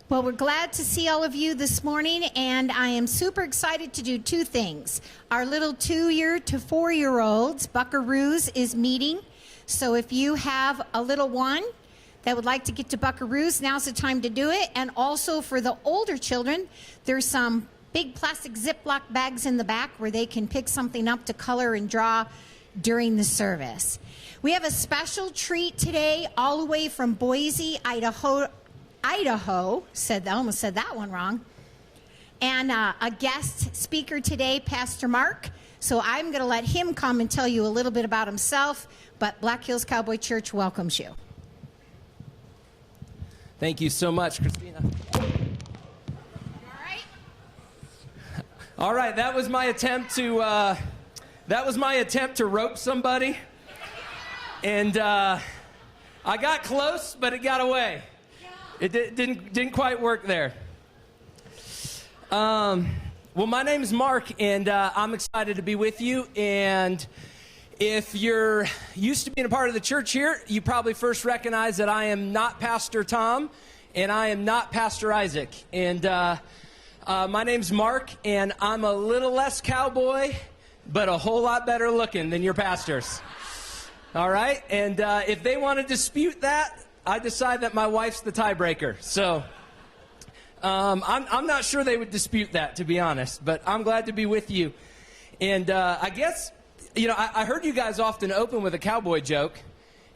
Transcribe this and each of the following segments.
Well, we're glad to see all of you this morning, and I am super excited to do two things. Our little 2-year to 4-year-olds, Buckaroos, is meeting. So if you have a little one that would like to get to Buckaroos, now's the time to do it. And also for the older children, there's some big plastic Ziploc bags in the back where they can pick something up to color and draw during the service. We have a special treat today all the way from Boise, Idaho. Almost said that one wrong. And a guest speaker today, Pastor Mark. So I'm going to let him come and tell you a little bit about himself, but Black Hills Cowboy Church welcomes you. Thank you so much, Christina. All right, that was my attempt to rope somebody, and I got close, but it got away. It didn't quite work there. Well, my name is Mark, and I'm excited to be with you. And if you're used to being a part of the church here, you probably first recognize that I am not Pastor Tom, and I am not Pastor Isaac. And my name's Mark, and I'm a little less cowboy, but a whole lot better looking than your pastors. All right? And if they want to dispute that, I decide that my wife's the tiebreaker. So I'm not sure they would dispute that, to be honest, but I'm glad to be with you. And I guess, I heard you guys often open with a cowboy joke,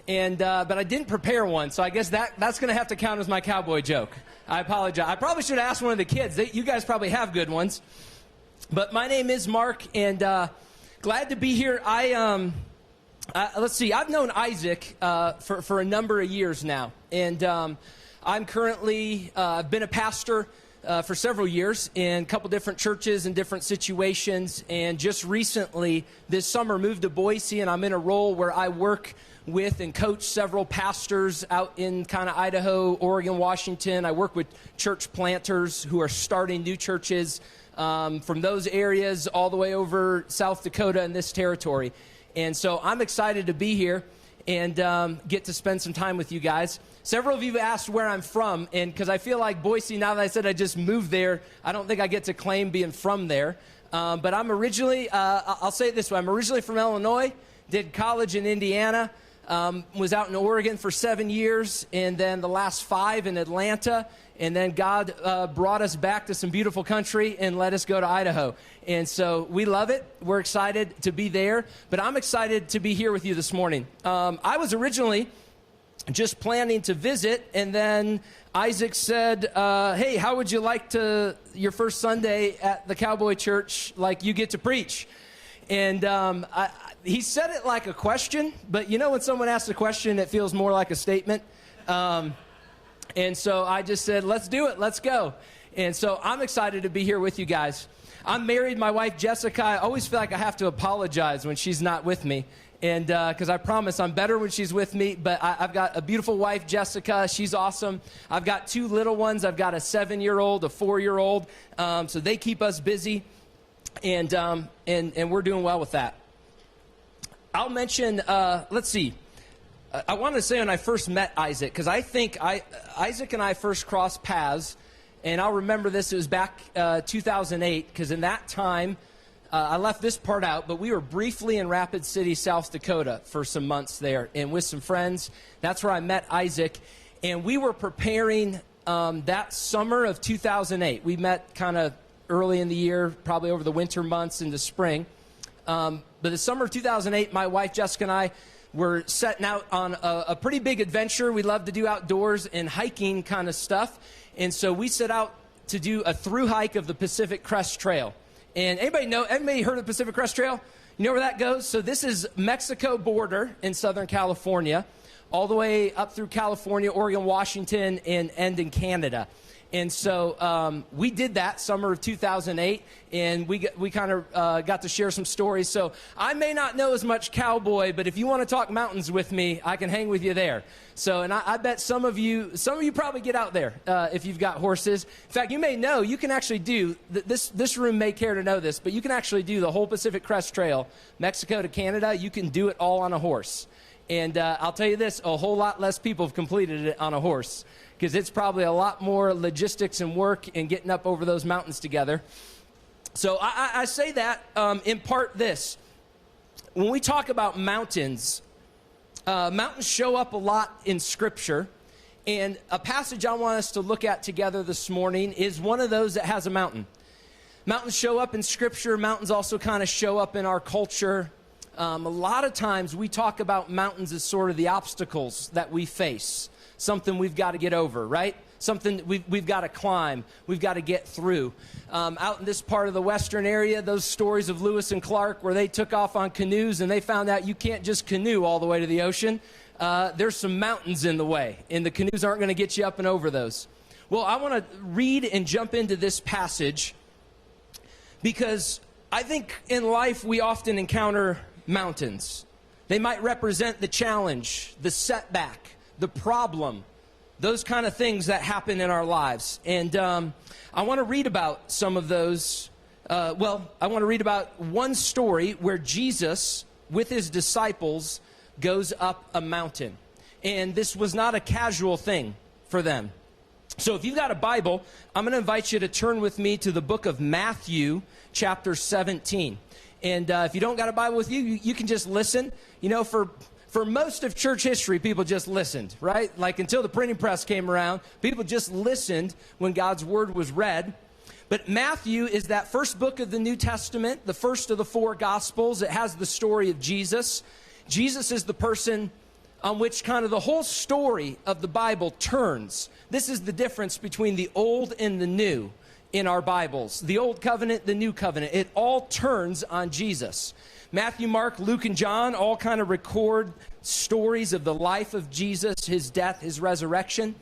and but I didn't prepare one, so I guess that's going to have to count as my cowboy joke. I apologize. I probably should have asked one of the kids. You guys probably have good ones. But my name is Mark, and glad to be here. Let's see, I've known Isaac for a number of years now, and I'm currently, I've been a pastor for several years in a couple different churches and different situations, and just recently this summer moved to Boise, and I'm in a role where I work with and coach several pastors out in kind of Idaho, Oregon, Washington. I work with church planters who are starting new churches from those areas all the way over South Dakota and this territory. And so I'm excited to be here and get to spend some time with you guys. Several of you have asked where I'm from, and because I feel like Boise, now that I said I just moved there, I don't think I get to claim being from there. But I'm originally, I'll say it this way, I'm originally from Illinois, did college in Indiana, was out in Oregon for 7 years, and then the last 5 in Atlanta, and then God brought us back to some beautiful country and let us go to Idaho. And so we love it. We're excited to be there, but I'm excited to be here with you this morning. I was originally just planning to visit, and then Isaac said, hey, how would you like your first Sunday at the Cowboy Church, like you get to preach? And he said it like a question, but when someone asks a question, it feels more like a statement. And so I just said, let's do it. Let's go. And so I'm excited to be here with you guys. I'm married. My wife, Jessica, I always feel like I have to apologize when she's not with me. And because I promise I'm better when she's with me. But I've got a beautiful wife, Jessica. She's awesome. I've got 2 little ones. I've got a 7-year-old, a 4-year-old. So they keep us busy. And we're doing well with that. I'll mention, let's see. I want to say when I first met Isaac, because I think Isaac and I first crossed paths, and I'll remember this, it was back 2008, because in that time, I left this part out, but we were briefly in Rapid City, South Dakota for some months there, and with some friends. That's where I met Isaac, and we were preparing that summer of 2008. We met kind of early in the year, probably over the winter months into spring. But the summer of 2008, my wife, Jessica, and I were setting out on a pretty big adventure. We love to do outdoors and hiking kind of stuff. And so we set out to do a through hike of the Pacific Crest Trail. And anybody heard of the Pacific Crest Trail? You know where that goes? So this is Mexico border in Southern California, all the way up through California, Oregon, Washington, and end in Canada. And so we did that summer of 2008, and we kind of got to share some stories. So I may not know as much cowboy, but if you want to talk mountains with me, I can hang with you there. So, and I bet some of you probably get out there if you've got horses. In fact, you may know, you can actually do, this room may care to know this, but you can actually do the whole Pacific Crest Trail, Mexico to Canada. You can do it all on a horse. And I'll tell you this, a whole lot less people have completed it on a horse, because it's probably a lot more logistics and work in getting up over those mountains together. So I say that in part this. When we talk about mountains, mountains show up a lot in Scripture. And a passage I want us to look at together this morning is one of those that has a mountain. Mountains show up in Scripture. Mountains also kind of show up in our culture. A lot of times we talk about mountains as sort of the obstacles that we face, something we've got to get over, right? Something we've got to climb, we've got to get through. Out in this part of the western area, those stories of Lewis and Clark where they took off on canoes and they found out you can't just canoe all the way to the ocean. There's some mountains in the way, and the canoes aren't going to get you up and over those. Well, I want to read and jump into this passage because I think in life we often encounter mountains. They might represent the challenge, the setback, the problem, those kind of things that happen in our lives. And I want to read about some of those. I want to read about one story where Jesus, with his disciples, goes up a mountain. And this was not a casual thing for them. So if you've got a Bible, I'm going to invite you to turn with me to the book of Matthew, chapter 17. And if you don't got a Bible with you, you can just listen. You know, for most of church history, people just listened, right? Like until the printing press came around, people just listened when God's word was read. But Matthew is that first book of the New Testament, the first of the four Gospels. It has the story of Jesus. Jesus is the person on which kind of the whole story of the Bible turns. This is the difference between the old and the new in our Bibles. The old covenant, the new covenant. It all turns on Jesus. Matthew, Mark, Luke, and John all kind of record stories of the life of Jesus, his death, his resurrection.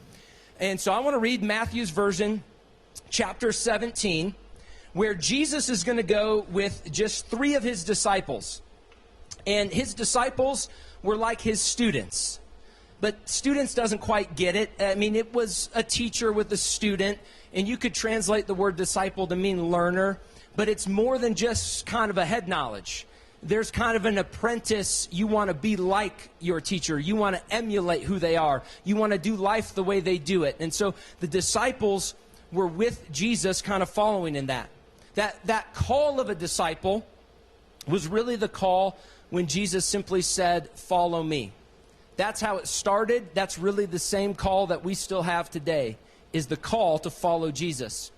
And so I want to read Matthew's version, chapter 17, where Jesus is going to go with just 3 of his disciples. And his disciples were like his students. But students doesn't quite get it. I mean, it was a teacher with a student, and you could translate the word disciple to mean learner, but it's more than just kind of a head knowledge. There's kind of an apprentice. You want to be like your teacher. You want to emulate who they are. You want to do life the way they do it. And so the disciples were with Jesus, kind of following in that. That call of a disciple was really the call when Jesus simply said, "Follow me." That's how it started. That's really the same call that we still have today, is the call to follow Jesus.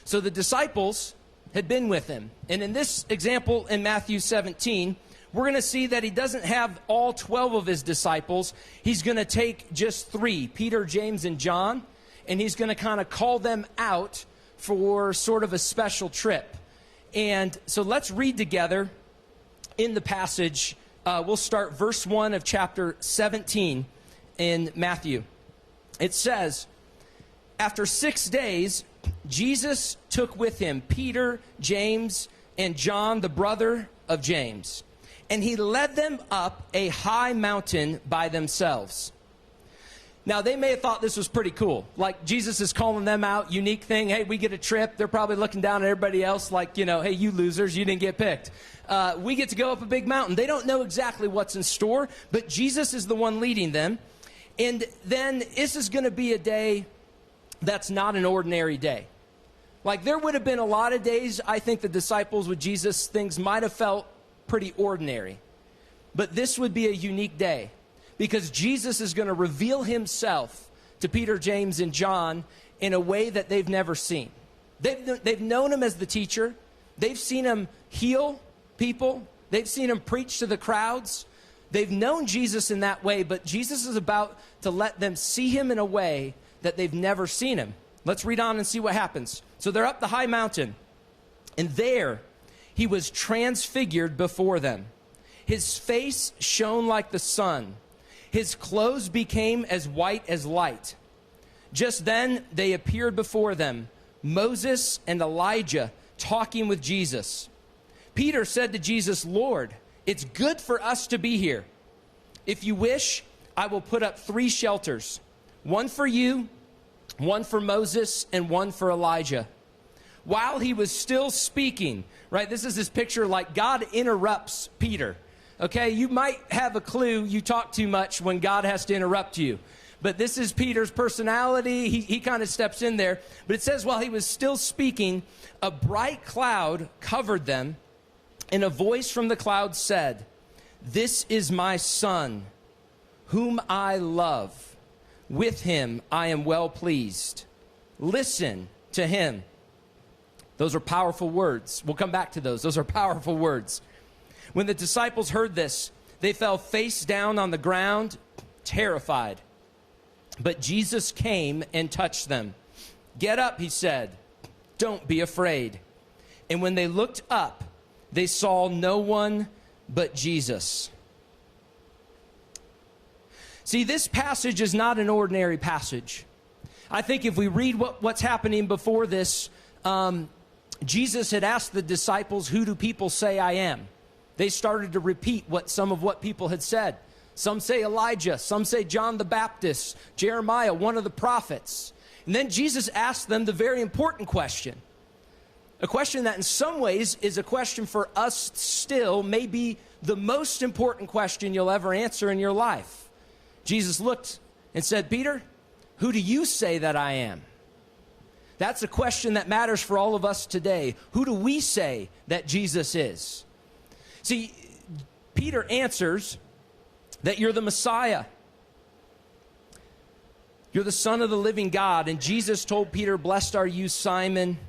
So the disciples had been with him. And in this example in Matthew 17, we're going to see that he doesn't have all 12 of his disciples. He's going to take just 3, Peter, James, and John, and he's going to kind of call them out for sort of a special trip. And so let's read together in the passage. We'll start verse 1 of chapter 17 in Matthew. It says, "After 6 days, Jesus took with him Peter, James, and John, the brother of James, and he led them up a high mountain by themselves." Now, they may have thought this was pretty cool. Like, Jesus is calling them out, unique thing. Hey, we get a trip. They're probably looking down at everybody else like, you know, hey, you losers, you didn't get picked. We get to go up a big mountain. They don't know exactly what's in store, but Jesus is the one leading them. And then this is going to be a day that's not an ordinary day. Like, there would have been a lot of days, I think the disciples with Jesus, things might have felt pretty ordinary. But this would be a unique day, because Jesus is going to reveal himself to Peter, James, and John in a way that they've never seen. They've known him as the teacher. They've seen him heal people. They've seen him preach to the crowds. They've known Jesus in that way, but Jesus is about to let them see him in a way that they've never seen him. Let's read on and see what happens. So they're up the high mountain, and there he was transfigured before them. His face shone like the sun. His clothes became as white as light. Just then they appeared before them, Moses and Elijah, talking with Jesus. Peter said to Jesus, "Lord, it's good for us to be here. If you wish, I will put up 3 shelters, one for you, one for Moses, and one for Elijah." While he was still speaking, right, this is this picture like God interrupts Peter. Okay, you might have a clue you talk too much when God has to interrupt you. But this is Peter's personality. He kind of steps in there. But it says, while he was still speaking, a bright cloud covered them, and a voice from the cloud said, "This is my son, whom I love. With him I am well pleased. Listen to him." Those are powerful words. We'll come back to those. Those are powerful words. When the disciples heard this, they fell face down on the ground, terrified. But Jesus came and touched them. "Get up," he said. "Don't be afraid." And when they looked up, they saw no one but Jesus. See, this passage is not an ordinary passage. I think if we read what's happening before this, Jesus had asked the disciples, "Who do people say I am?" They started to repeat some of what people had said. Some say Elijah, some say John the Baptist, Jeremiah, one of the prophets. And then Jesus asked them the very important question. A question that in some ways is a question for us still, maybe the most important question you'll ever answer in your life. Jesus looked and said, "Peter, who do you say that I am?" That's a question that matters for all of us today. Who do we say that Jesus is? See, Peter answers that you're the Messiah. You're the Son of the living God. And Jesus told Peter, "Blessed are you, Simon,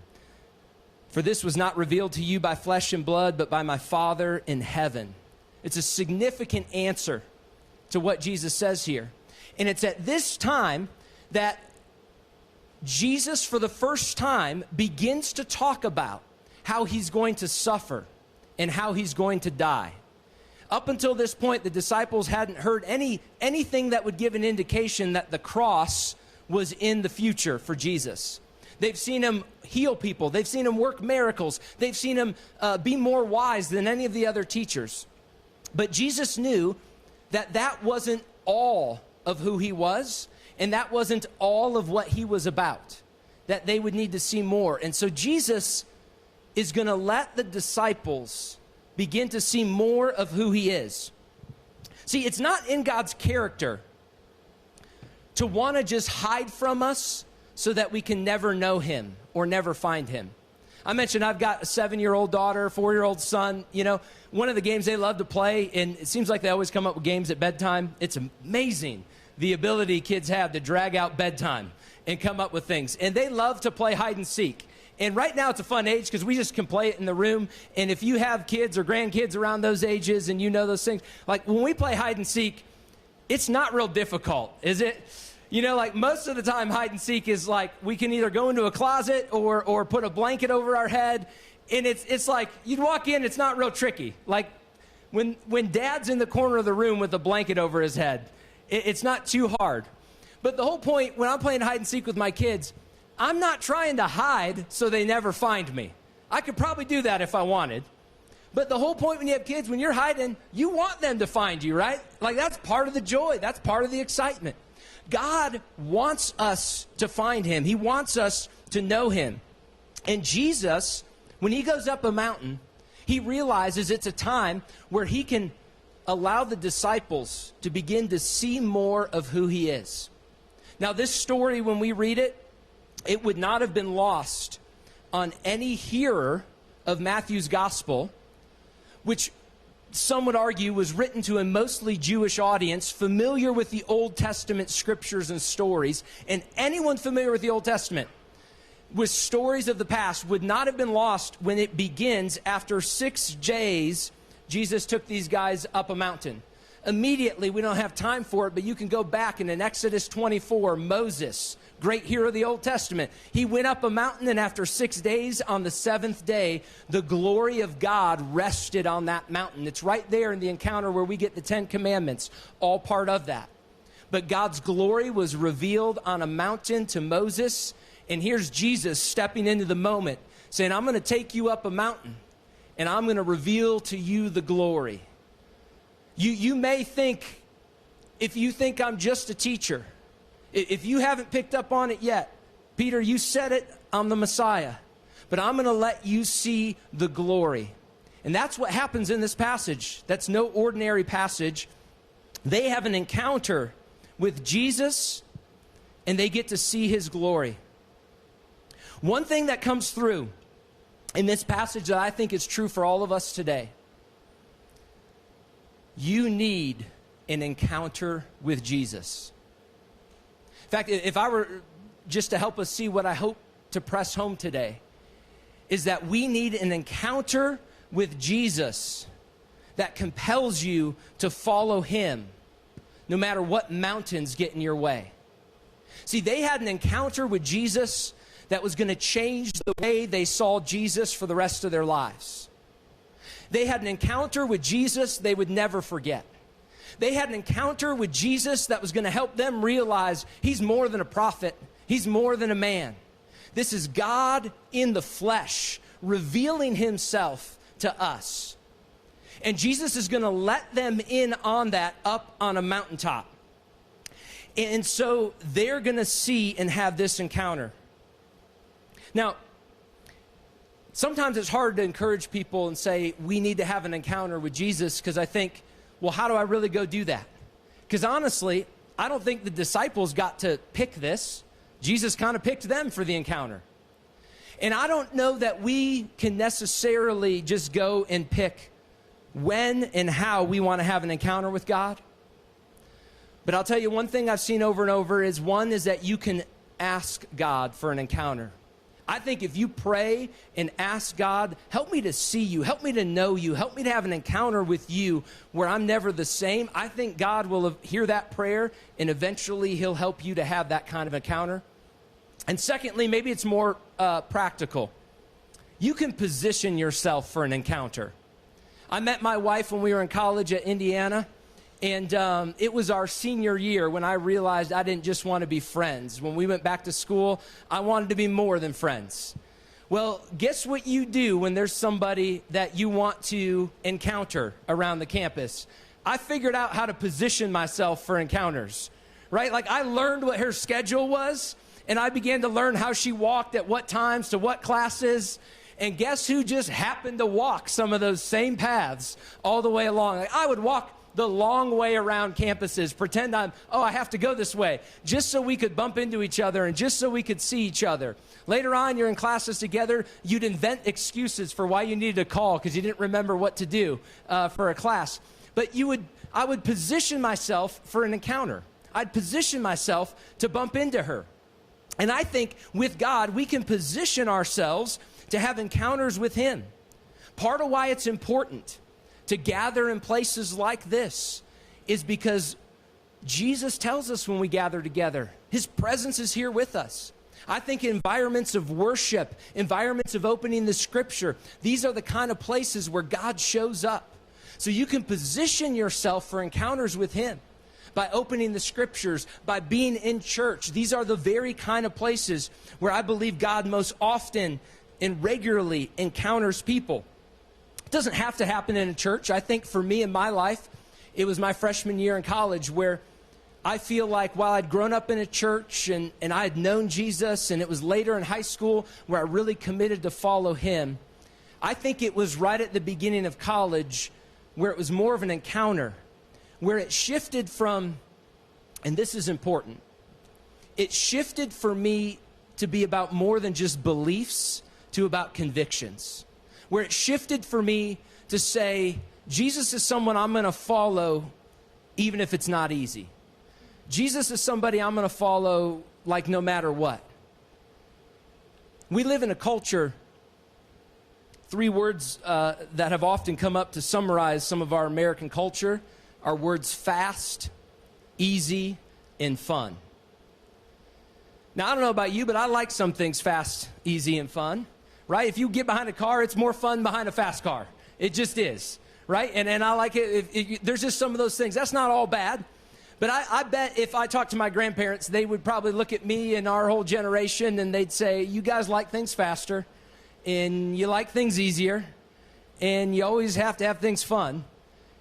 for this was not revealed to you by flesh and blood, but by my Father in heaven." It's a significant answer to what Jesus says here. And it's at this time that Jesus, for the first time, begins to talk about how he's going to suffer and how he's going to die. Up until this point, the disciples hadn't heard anything that would give an indication that the cross was in the future for Jesus. They've seen him heal people. They've seen him work miracles. They've seen him be more wise than any of the other teachers. But Jesus knew that that wasn't all of who he was, and that wasn't all of what he was about, that they would need to see more. And so Jesus is going to let the disciples begin to see more of who he is. See, it's not in God's character to want to just hide from us so that we can never know him or never find him. I mentioned I've got a 7-year-old daughter, a 4-year-old son. You know, one of the games they love to play, and it seems like they always come up with games at bedtime. It's amazing the ability kids have to drag out bedtime and come up with things. And they love to play hide and seek. And right now it's a fun age because we just can play it in the room. And if you have kids or grandkids around those ages and you know those things, like when we play hide and seek, it's not real difficult, is it? You know, like most of the time hide and seek is like we can either go into a closet or put a blanket over our head. And it's like you'd walk in, it's not real tricky. Like when dad's in the corner of the room with a blanket over his head, it's not too hard. But the whole point when I'm playing hide and seek with my kids, I'm not trying to hide so they never find me. I could probably do that if I wanted. But the whole point when you have kids, when you're hiding, you want them to find you, right? Like that's part of the joy. That's part of the excitement. God wants us to find him. He wants us to know him. And Jesus, when he goes up a mountain, he realizes it's a time where he can allow the disciples to begin to see more of who he is. Now, this story, when we read it, it would not have been lost on any hearer of Matthew's gospel, which some would argue was written to a mostly Jewish audience familiar with the Old Testament scriptures and stories. And anyone familiar with the Old Testament with stories of the past would not have been lost when it begins after 6 days Jesus took these guys up a mountain. Immediately, we don't have time for it, but you can go back and in Exodus 24, Moses, great hero of the Old Testament, he went up a mountain, and after 6 days, on the 7th day, the glory of God rested on that mountain. It's right there in the encounter where we get the 10 Commandments, all part of that. But God's glory was revealed on a mountain to Moses, and here's Jesus stepping into the moment, saying, I'm going to take you up a mountain, and I'm going to reveal to you the glory. You may think, if you think I'm just a teacher, if you haven't picked up on it yet, Peter, you said it, I'm the Messiah. But I'm going to let you see the glory. And that's what happens in this passage. That's no ordinary passage. They have an encounter with Jesus, and they get to see his glory. One thing that comes through in this passage that I think is true for all of us today: you need an encounter with Jesus. In fact, if I were just to help us see what I hope to press home today, is that we need an encounter with Jesus that compels you to follow him, no matter what mountains get in your way. See, they had an encounter with Jesus that was going to change the way they saw Jesus for the rest of their lives. They had an encounter with Jesus they would never forget. They had an encounter with Jesus that was going to help them realize he's more than a prophet. He's more than a man. This is God in the flesh, revealing himself to us. And Jesus is going to let them in on that up on a mountaintop. And so they're going to see and have this encounter. Now, sometimes it's hard to encourage people and say, we need to have an encounter with Jesus, because I think, well, how do I really go do that? Because honestly, I don't think the disciples got to pick this. Jesus kind of picked them for the encounter. And I don't know that we can necessarily just go and pick when and how we want to have an encounter with God. But I'll tell you one thing I've seen over and over is, one is that you can ask God for an encounter. I think if you pray and ask God, help me to see you, help me to know you, help me to have an encounter with you where I'm never the same, I think God will hear that prayer, and eventually he'll help you to have that kind of encounter. And secondly, maybe it's more practical. You can position yourself for an encounter. I met my wife when we were in college at Indiana, and it was our senior year when I realized I didn't just want to be friends. When we went back to school, I wanted to be more than friends. Well, guess what you do when there's somebody that you want to encounter around the campus? I figured out how to position myself for encounters, right? Like, I learned what her schedule was, and I began to learn how she walked at what times to what classes. And guess who just happened to walk some of those same paths all the way along? Like, I would walk the long way around campuses, pretend I have to go this way, just so we could bump into each other and just so we could see each other. Later on, you're in classes together, you'd invent excuses for why you needed to call because you didn't remember what to do for a class. But I would position myself for an encounter. I'd position myself to bump into her. And I think with God, we can position ourselves to have encounters with him. Part of why it's important to gather in places like this is because Jesus tells us when we gather together, his presence is here with us. I think environments of worship, environments of opening the scripture, these are the kind of places where God shows up. So you can position yourself for encounters with him by opening the scriptures, by being in church. These are the very kind of places where I believe God most often and regularly encounters people. It doesn't have to happen in a church. I think for me in my life, it was my freshman year in college where I feel like while I'd grown up in a church and I had known Jesus, and it was later in high school where I really committed to follow him, I think it was right at the beginning of college where it was more of an encounter, where it shifted from, and this is important, it shifted for me to be about more than just beliefs to about convictions. Where it shifted for me to say, Jesus is someone I'm going to follow even if it's not easy. Jesus is somebody I'm going to follow like no matter what. We live in a culture, three words that have often come up to summarize some of our American culture are words fast, easy, and fun. Now, I don't know about you, but I like some things fast, easy, and fun. Right? If you get behind a car, it's more fun behind a fast car. It just is, right? And I like it. There's just some of those things. That's not all bad. But I bet if I talked to my grandparents, they would probably look at me and our whole generation and they'd say, you guys like things faster and you like things easier and you always have to have things fun.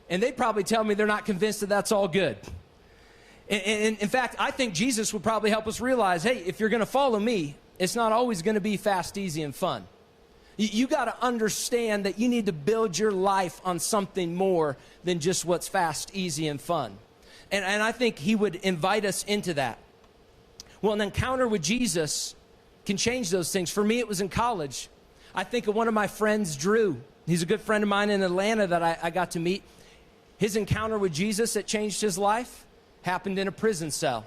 And they'd probably tell me they're not convinced that that's all good. And in fact, I think Jesus would probably help us realize, hey, if you're going to follow me, it's not always going to be fast, easy, and fun. You got to understand that you need to build your life on something more than just what's fast, easy, and fun. And I think he would invite us into that. Well, an encounter with Jesus can change those things. For me, it was in college. I think of one of my friends, Drew. He's a good friend of mine in Atlanta that I got to meet. His encounter with Jesus that changed his life happened in a prison cell.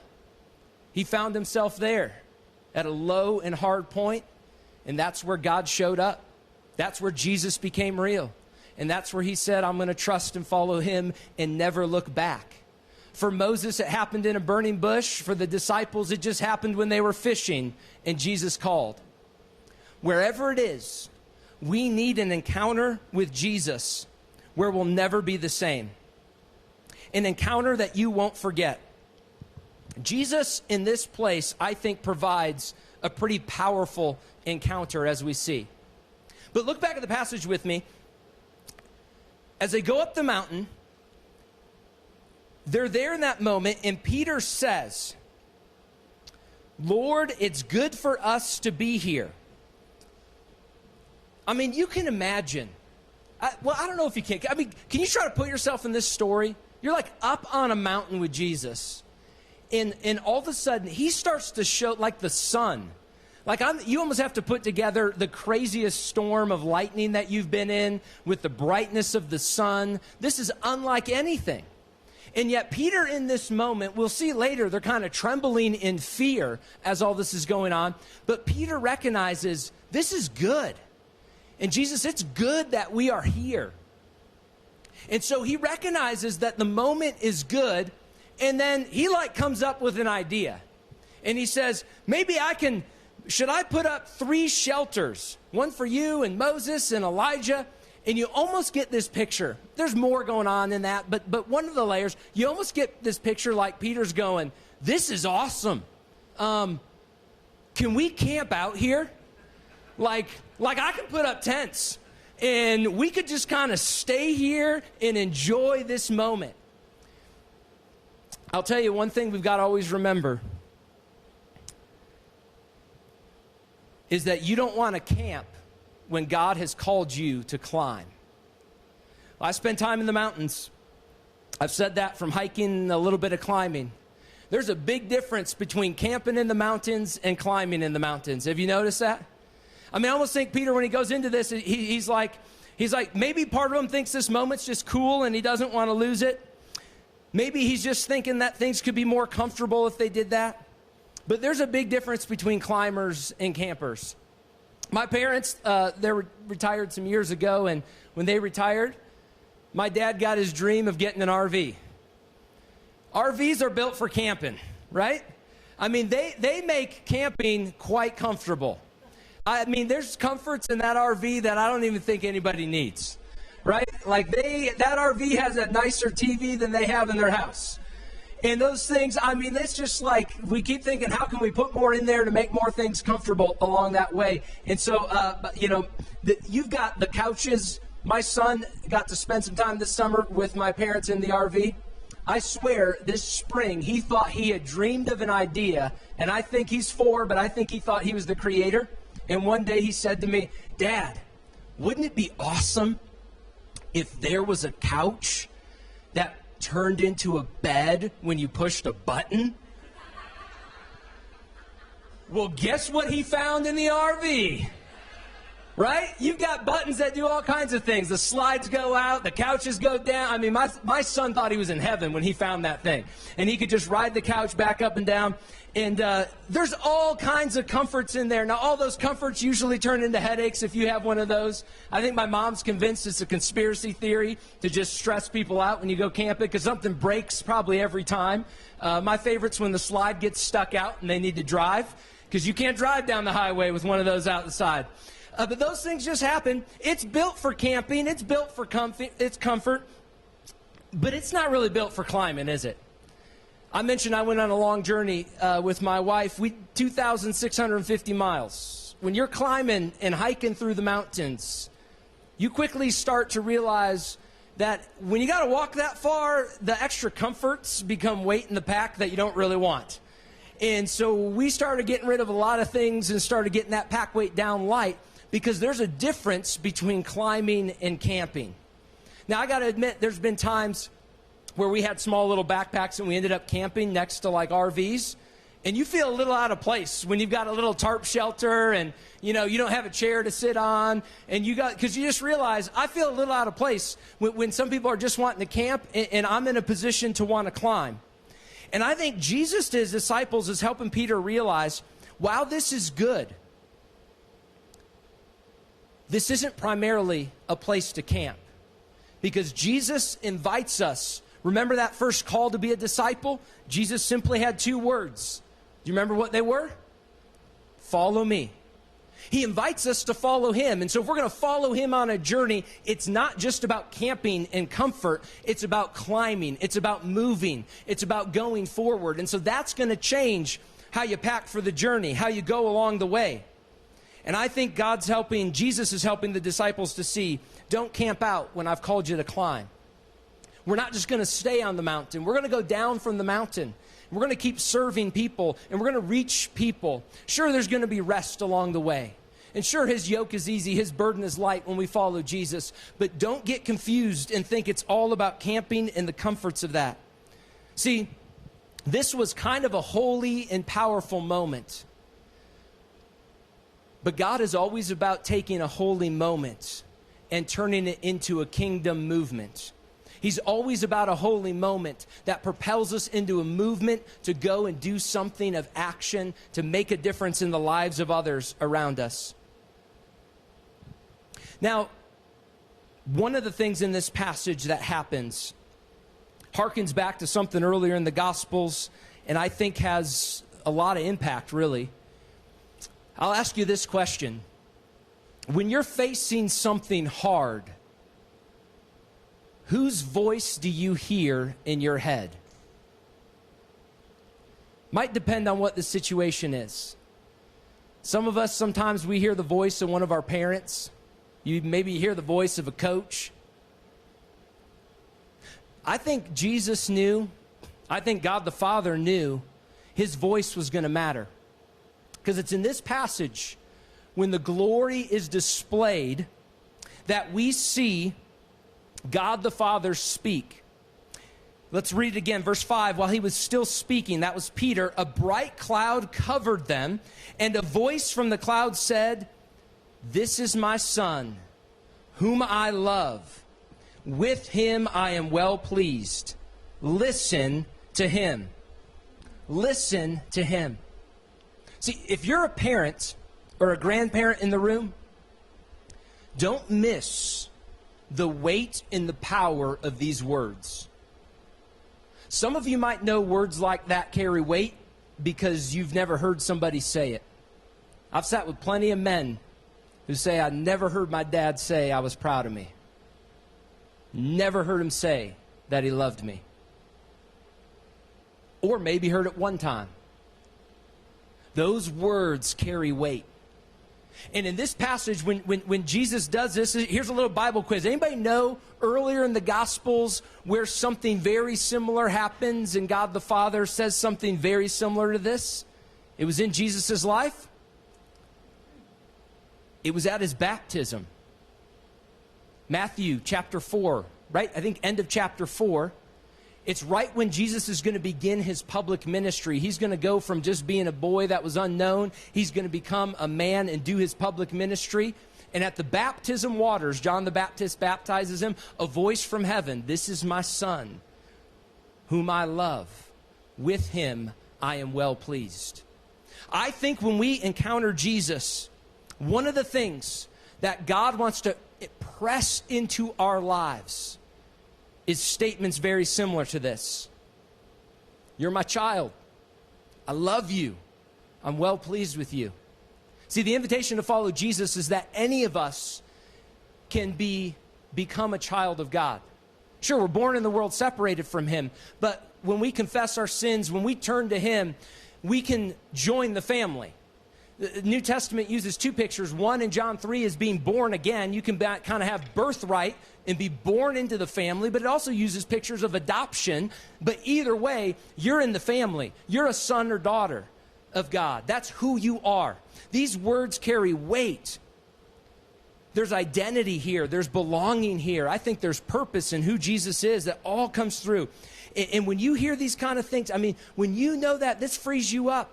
He found himself there at a low and hard point. And that's where God showed up. That's where Jesus became real. And that's where he said, I'm going to trust and follow him and never look back. For Moses, it happened in a burning bush. For the disciples, it just happened when they were fishing and Jesus called. Wherever it is, we need an encounter with Jesus where we'll never be the same. An encounter that you won't forget. Jesus in this place, I think, provides a pretty powerful encounter as we see. But look back at the passage with me. As they go up the mountain, they're there in that moment, and Peter says, Lord, it's good for us to be here. I mean, you can imagine. I don't know if you can. I mean, can you try to put yourself in this story? You're like up on a mountain with Jesus, and all of a sudden, he starts to show like the sun. Like you almost have to put together the craziest storm of lightning that you've been in with the brightness of the sun. This is unlike anything. And yet Peter in this moment, we'll see later, they're kind of trembling in fear as all this is going on. But Peter recognizes this is good. And Jesus, it's good that we are here. And so he recognizes that the moment is good. And then he comes up with an idea. And he says, should I put up 3 shelters? One for you and Moses and Elijah. And you almost get this picture. There's more going on in that, but one of the layers, you almost get this picture like Peter's going, this is awesome. Can we camp out here? Like I can put up tents, and we could just kind of stay here and enjoy this moment. I'll tell you one thing we've got to always remember is that you don't want to camp when God has called you to climb. I spend time in the mountains. I've said that from hiking, a little bit of climbing. There's a big difference between camping in the mountains and climbing in the mountains. Have you noticed that? I mean, I almost think Peter, when he goes into this, he's like, maybe part of him thinks this moment's just cool and he doesn't want to lose it. Maybe he's just thinking that things could be more comfortable if they did that. But there's a big difference between climbers and campers. My parents, they were retired some years ago, and when they retired, my dad got his dream of getting an RV. RVs are built for camping, right? I mean, they make camping quite comfortable. I mean, there's comforts in that RV that I don't even think anybody needs, right? Like that RV has a nicer TV than they have in their house. And those things, I mean, it's just like we keep thinking, how can we put more in there to make more things comfortable along that way? And so, you've got the couches. My son got to spend some time this summer with my parents in the RV. I swear, this spring, he thought he had dreamed of an idea. And I think he's 4, but I think he thought he was the creator. And one day he said to me, Dad, wouldn't it be awesome if there was a couch that turned into a bed when you pushed a button? Well, guess what he found in the RV? Right? You've got buttons that do all kinds of things. The slides go out, the couches go down. I mean, my son thought he was in heaven when he found that thing. And he could just ride the couch back up and down. And there's all kinds of comforts in there. Now, all those comforts usually turn into headaches if you have one of those. I think my mom's convinced it's a conspiracy theory to just stress people out when you go camping because something breaks probably every time. My favorite's when the slide gets stuck out and they need to drive because you can't drive down the highway with one of those out the side. But those things just happen. It's built for camping. It's built for comfort. But it's not really built for climbing, is it? I mentioned I went on a long journey with my wife. 2,650 miles. When you're climbing and hiking through the mountains, you quickly start to realize that when you got to walk that far, the extra comforts become weight in the pack that you don't really want. And so we started getting rid of a lot of things and started getting that pack weight down light. because there's a difference between climbing and camping. Now, I got to admit, there's been times where we had small little backpacks and we ended up camping next to like RVs. And you feel a little out of place when you've got a little tarp shelter and, you don't have a chair to sit on. And because you just realize, I feel a little out of place when some people are just wanting to camp and I'm in a position to want to climb. And I think Jesus to his disciples is helping Peter realize, while this is good, this isn't primarily a place to camp. Because Jesus invites us. Remember that first call to be a disciple? Jesus simply had 2 words. Do you remember what they were? Follow me. He invites us to follow him. And so if we're going to follow him on a journey, it's not just about camping and comfort. It's about climbing. It's about moving. It's about going forward. And so that's going to change how you pack for the journey, how you go along the way. And I think Jesus is helping the disciples to see, don't camp out when I've called you to climb. We're not just going to stay on the mountain. We're going to go down from the mountain. We're going to keep serving people, and we're going to reach people. Sure, there's going to be rest along the way. And sure, his yoke is easy, his burden is light when we follow Jesus. But don't get confused and think it's all about camping and the comforts of that. See, this was kind of a holy and powerful moment. But God is always about taking a holy moment and turning it into a kingdom movement. He's always about a holy moment that propels us into a movement to go and do something of action to make a difference in the lives of others around us. Now, one of the things in this passage that happens harkens back to something earlier in the Gospels, and I think has a lot of impact, really. I'll ask you this question. When you're facing something hard, whose voice do you hear in your head? Might depend on what the situation is. Some of us, sometimes we hear the voice of one of our parents. You maybe hear the voice of a coach. I think Jesus knew, I think God the Father knew his voice was going to matter. Because it's in this passage, when the glory is displayed, that we see God the Father speak. Let's read it again. Verse 5, while he was still speaking, that was Peter, a bright cloud covered them, and a voice from the cloud said, "This is my Son, whom I love. With him I am well pleased. Listen to him." Listen to him. See, if you're a parent or a grandparent in the room, don't miss the weight and the power of these words. Some of you might know words like that carry weight because you've never heard somebody say it. I've sat with plenty of men who say, I never heard my dad say I was proud of me. Never heard him say that he loved me. Or maybe heard it one time. Those words carry weight. And in this passage, when Jesus does this, here's a little Bible quiz. Anybody know earlier in the Gospels where something very similar happens and God the Father says something very similar to this? It was in Jesus' life. It was at his baptism. Matthew chapter 4, right? I think end of chapter 4. It's right when Jesus is going to begin his public ministry. He's going to go from just being a boy that was unknown. He's going to become a man and do his public ministry. And at the baptism waters, John the Baptist baptizes him, a voice from heaven, "This is my Son, whom I love. With him I am well pleased." I think when we encounter Jesus, one of the things that God wants to press into our lives is statements very similar to this. You're my child. I love you. I'm well pleased with you. See, the invitation to follow Jesus is that any of us can become a child of God. Sure, we're born in the world separated from him, but when we confess our sins, when we turn to him, we can join the family. The New Testament uses 2 pictures. One in John 3 is being born again. You can kind of have birthright and be born into the family, but it also uses pictures of adoption. But either way, you're in the family. You're a son or daughter of God. That's who you are. These words carry weight. There's identity here. There's belonging here. I think there's purpose in who Jesus is that all comes through. And when you hear these kind of things, I mean, when you know that, this frees you up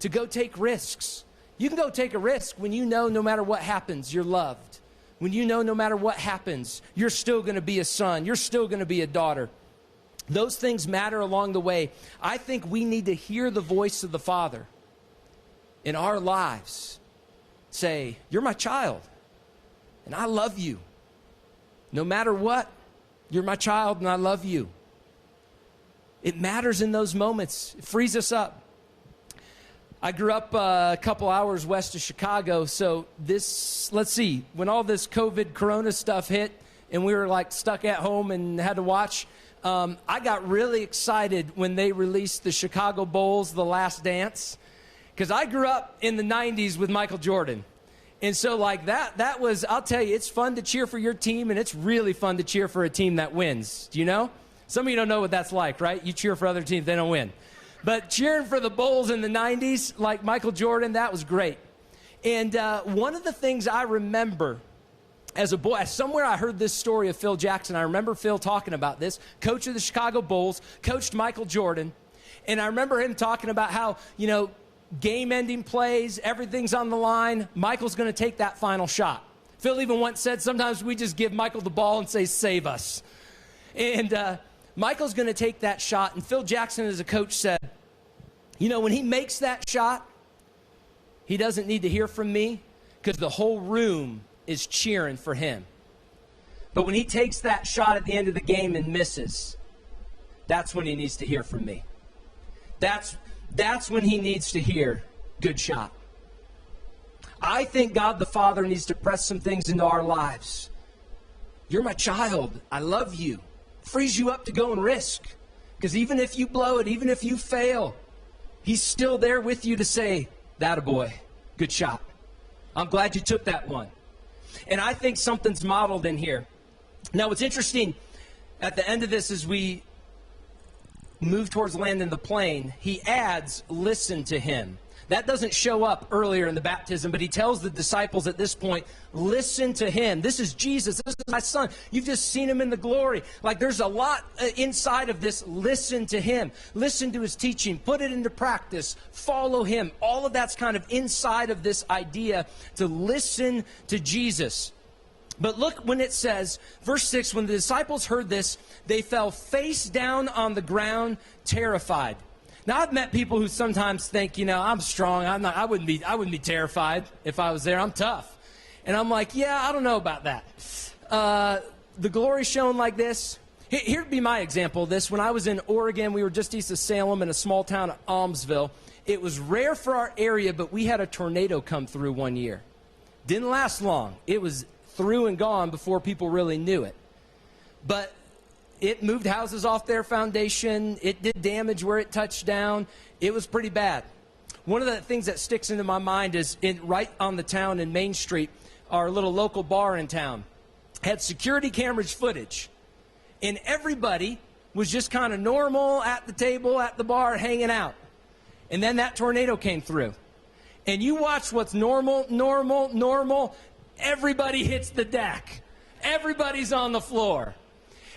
to go take risks. You can go take a risk when you know no matter what happens, you're loved. When you know no matter what happens, you're still going to be a son. You're still going to be a daughter. Those things matter along the way. I think we need to hear the voice of the Father in our lives say, you're my child, and I love you. No matter what, you're my child, and I love you. It matters in those moments. It frees us up. I grew up a couple hours west of Chicago, so let's see, when all this COVID corona stuff hit and we were like stuck at home and had to watch, I got really excited when they released the Chicago Bulls, The Last Dance, because I grew up in the 90s with Michael Jordan. And so like that was, I'll tell you, it's fun to cheer for your team, and it's really fun to cheer for a team that wins. Do you know? Some of you don't know what that's like, right? You cheer for other teams, they don't win. But cheering for the Bulls in the 90s, like Michael Jordan, that was great. And one of the things I remember as a boy, somewhere I heard this story of Phil Jackson. I remember Phil talking about this, coach of the Chicago Bulls, coached Michael Jordan. And I remember him talking about how, you know, game-ending plays, everything's on the line. Michael's going to take that final shot. Phil even once said, sometimes we just give Michael the ball and say, save us. And Michael's going to take that shot. And Phil Jackson, as a coach, said, you know, when he makes that shot, he doesn't need to hear from me because the whole room is cheering for him. But when he takes that shot at the end of the game and misses, that's when he needs to hear from me. That's when he needs to hear, good shot. I think God the Father needs to press some things into our lives. You're my child. I love you. Frees you up to go and risk. Because even if you blow it, even if you fail, He's still there with you to say, that a boy, good shot. I'm glad you took that one. And I think something's modeled in here. Now, what's interesting, at the end of this, as we move towards landing the plane, he adds, listen to him. That doesn't show up earlier in the baptism, but he tells the disciples at this point, listen to him. This is Jesus. This is my son. You've just seen him in the glory. Like there's a lot inside of this. Listen to him. Listen to his teaching. Put it into practice. Follow him. All of that's kind of inside of this idea to listen to Jesus. But look when it says, verse 6, when the disciples heard this, they fell face down on the ground, terrified. Now, I've met people who sometimes think, you know, I'm strong. I wouldn't be terrified if I was there. I'm tough. And I'm like, yeah, I don't know about that. The glory shown like this. Here'd be my example of this. When I was in Oregon, we were just east of Salem in a small town of Almsville. It was rare for our area, but we had a tornado come through one year. Didn't last long. It was through and gone before people really knew it. But it moved houses off their foundation. It did damage where it touched down. It was pretty bad. One of the things that sticks into my mind is right on the town in Main Street, our little local bar in town had security cameras footage. And everybody was just kind of normal at the table, at the bar, hanging out. And then that tornado came through. And you watch what's normal. Everybody hits the deck. Everybody's on the floor.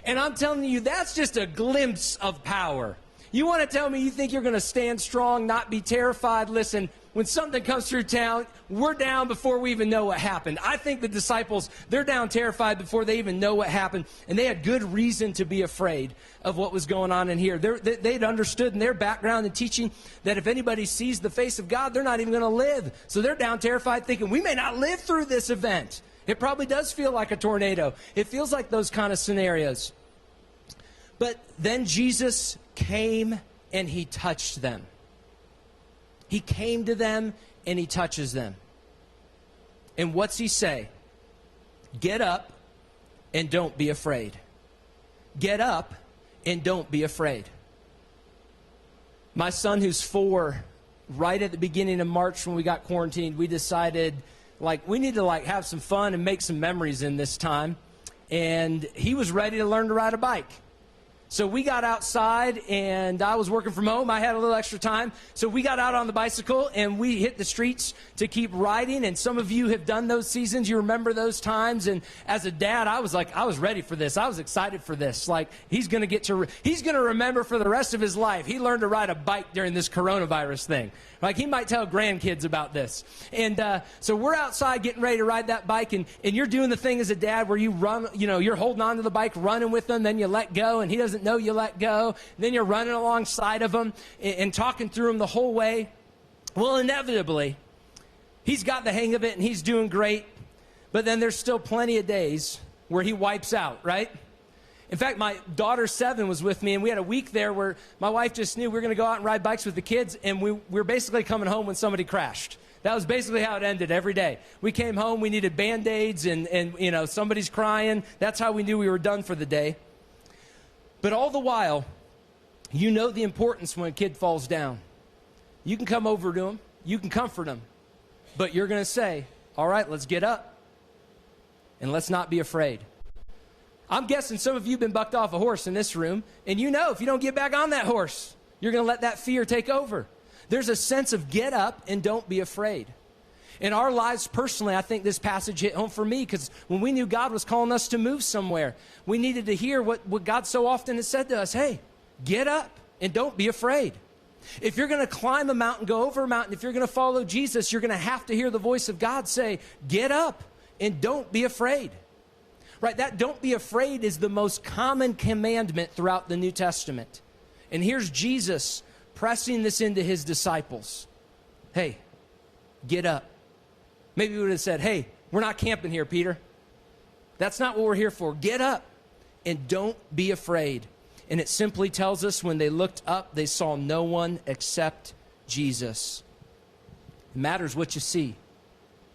And I'm telling you, that's just a glimpse of power. You want to tell me you think you're going to stand strong, not be terrified? Listen, when something comes through town, we're down before we even know what happened. I think the disciples, they're down terrified before they even know what happened. And they had good reason to be afraid of what was going on in here. They'd understood in their background and teaching that if anybody sees the face of God, they're not even going to live. So they're down terrified thinking, we may not live through this event. It probably does feel like a tornado. It feels like those kind of scenarios. But then Jesus came and he touched them. He came to them and he touches them. And what's he say? Get up and don't be afraid. Get up and don't be afraid. My son, who's 4, right at the beginning of March when we got quarantined, we decided we need to have some fun and make some memories in this time. And he was ready to learn to ride a bike. So we got outside, and I was working from home. I had a little extra time. So we got out on the bicycle, and we hit the streets to keep riding. And some of you have done those seasons. You remember those times. And as a dad, I was ready for this. I was excited for this. Like, he's going to remember for the rest of his life. He learned to ride a bike during this coronavirus thing. Like, he might tell grandkids about this. And so we're outside getting ready to ride that bike, and you're doing the thing as a dad where you run, you're holding on to the bike, running with him, then you let go, and he doesn't know you let go. Then you're running alongside of him and talking through him the whole way. Well, inevitably, he's got the hang of it, and he's doing great. But then there's still plenty of days where he wipes out, right? In fact, my daughter, 7, was with me, and we had a week there where my wife just knew we were going to go out and ride bikes with the kids, and we were basically coming home when somebody crashed. That was basically how it ended every day. We came home, we needed Band-Aids, and somebody's crying. That's how we knew we were done for the day. But all the while, you know the importance when a kid falls down. You can come over to him, you can comfort him, but you're going to say, all right, let's get up, and let's not be afraid. I'm guessing some of you have been bucked off a horse in this room, and you know if you don't get back on that horse, you're going to let that fear take over. There's a sense of get up and don't be afraid. In our lives personally, I think this passage hit home for me because when we knew God was calling us to move somewhere, we needed to hear what God so often has said to us. Hey, get up and don't be afraid. If you're going to climb a mountain, go over a mountain, if you're going to follow Jesus, you're going to have to hear the voice of God say, get up and don't be afraid. Right, that don't be afraid is the most common commandment throughout the New Testament. And here's Jesus pressing this into his disciples. Hey, get up. Maybe we would have said, hey, we're not camping here, Peter. That's not what we're here for. Get up and don't be afraid. And it simply tells us when they looked up, they saw no one except Jesus. It matters what you see.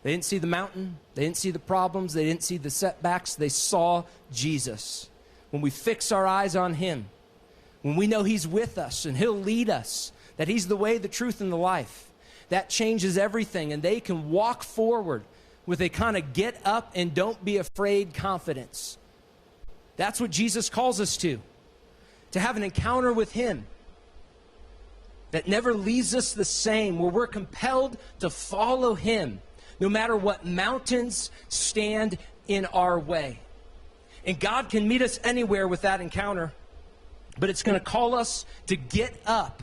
They didn't see the mountain. They didn't see the problems. They didn't see the setbacks. They saw Jesus. When we fix our eyes on him, when we know he's with us and he'll lead us, that he's the way, the truth, and the life, that changes everything. And they can walk forward with a kind of get up and don't be afraid confidence. That's what Jesus calls us to have an encounter with him that never leaves us the same, where we're compelled to follow him no matter what mountains stand in our way. And God can meet us anywhere with that encounter, but it's going to call us to get up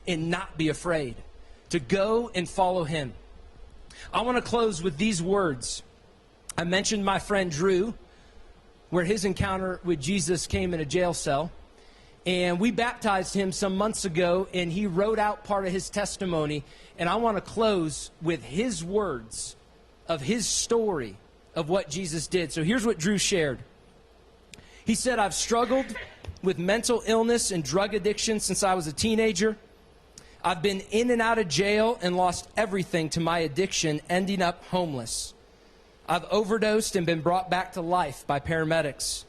and not be afraid, to go and follow him. I want to close with these words. I mentioned my friend Drew, where his encounter with Jesus came in a jail cell. And we baptized him some months ago, and he wrote out part of his testimony. And I want to close with his words of his story of what Jesus did. So here's what Drew shared. He said, I've struggled with mental illness and drug addiction since I was a teenager. I've been in and out of jail and lost everything to my addiction, ending up homeless. I've overdosed and been brought back to life by paramedics.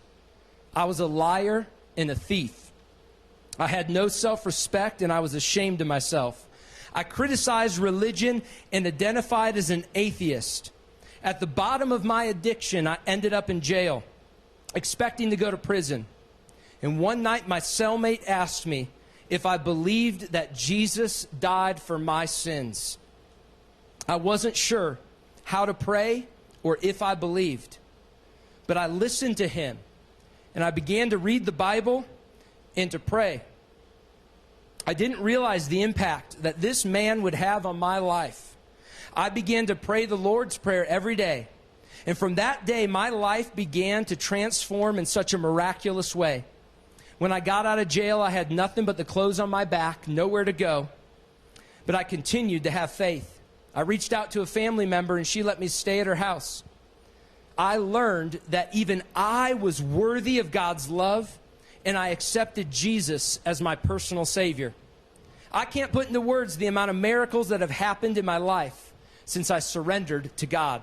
I was a liar and a thief. I had no self-respect, and I was ashamed of myself. I criticized religion and identified as an atheist. At the bottom of my addiction, I ended up in jail, expecting to go to prison. And one night, my cellmate asked me if I believed that Jesus died for my sins. I wasn't sure how to pray or if I believed, but I listened to him, and I began to read the Bible and to pray. I didn't realize the impact that this man would have on my life. I began to pray the Lord's Prayer every day. And from that day, my life began to transform in such a miraculous way. When I got out of jail, I had nothing but the clothes on my back, nowhere to go. But I continued to have faith. I reached out to a family member, and she let me stay at her house. I learned that even I was worthy of God's love, and I accepted Jesus as my personal Savior. I can't put into words the amount of miracles that have happened in my life since I surrendered to God.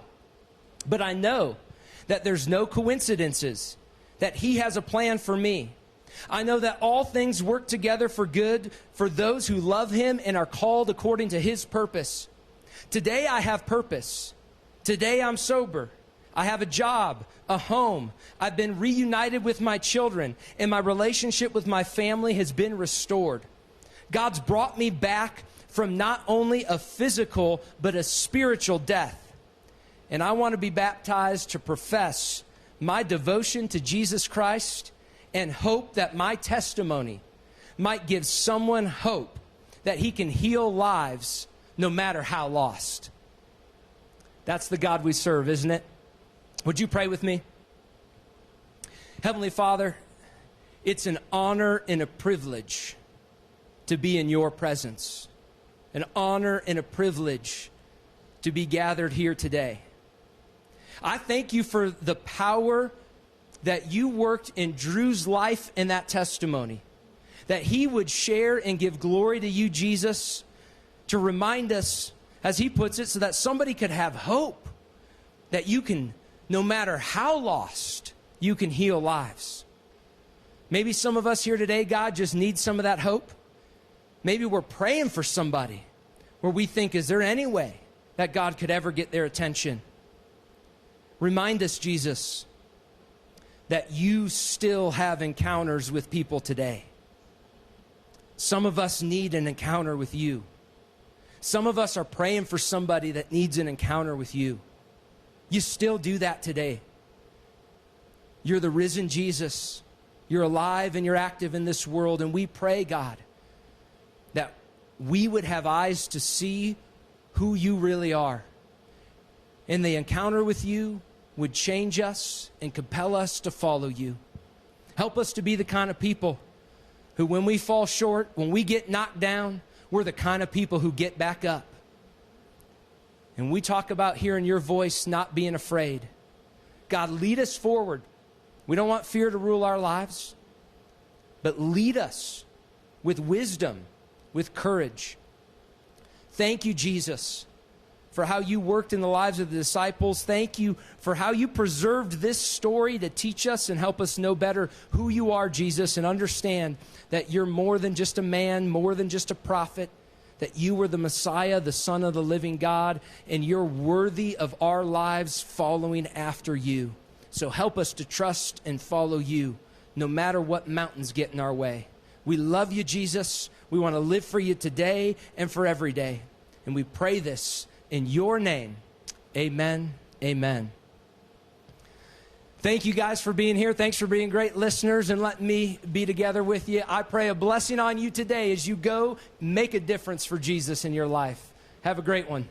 But I know that there's no coincidences, that He has a plan for me. I know that all things work together for good for those who love Him and are called according to His purpose. Today I have purpose. Today I'm sober. I have a job, a home. I've been reunited with my children, and my relationship with my family has been restored. God's brought me back from not only a physical, but a spiritual death. And I want to be baptized to profess my devotion to Jesus Christ and hope that my testimony might give someone hope that he can heal lives no matter how lost. That's the God we serve, isn't it? Would you pray with me? Heavenly Father, it's an honor and a privilege to be in your presence. An honor and a privilege to be gathered here today. I thank you for the power that you worked in Drew's life and that testimony. That he would share and give glory to you, Jesus, to remind us, as he puts it, so that somebody could have hope that you can, no matter how lost, you can heal lives. Maybe some of us here today, God, just need some of that hope. Maybe we're praying for somebody where we think, is there any way that God could ever get their attention? Remind us, Jesus, that you still have encounters with people today. Some of us need an encounter with you. Some of us are praying for somebody that needs an encounter with you. You still do that today. You're the risen Jesus. You're alive and you're active in this world. And we pray, God, that we would have eyes to see who you really are. And the encounter with you would change us and compel us to follow you. Help us to be the kind of people who, when we fall short, when we get knocked down, we're the kind of people who get back up. And we talk about hearing your voice, not being afraid. God, lead us forward. We don't want fear to rule our lives, but lead us with wisdom, with courage. Thank you, Jesus, for how you worked in the lives of the disciples. Thank you for how you preserved this story to teach us and help us know better who you are, Jesus, and understand that you're more than just a man, more than just a prophet, that you were the Messiah, the Son of the living God, and you're worthy of our lives following after you. So help us to trust and follow you, no matter what mountains get in our way. We love you, Jesus. We want to live for you today and for every day. And we pray this in your name. Amen. Amen. Thank you guys for being here. Thanks for being great listeners and letting me be together with you. I pray a blessing on you today as you go make a difference for Jesus in your life. Have a great one.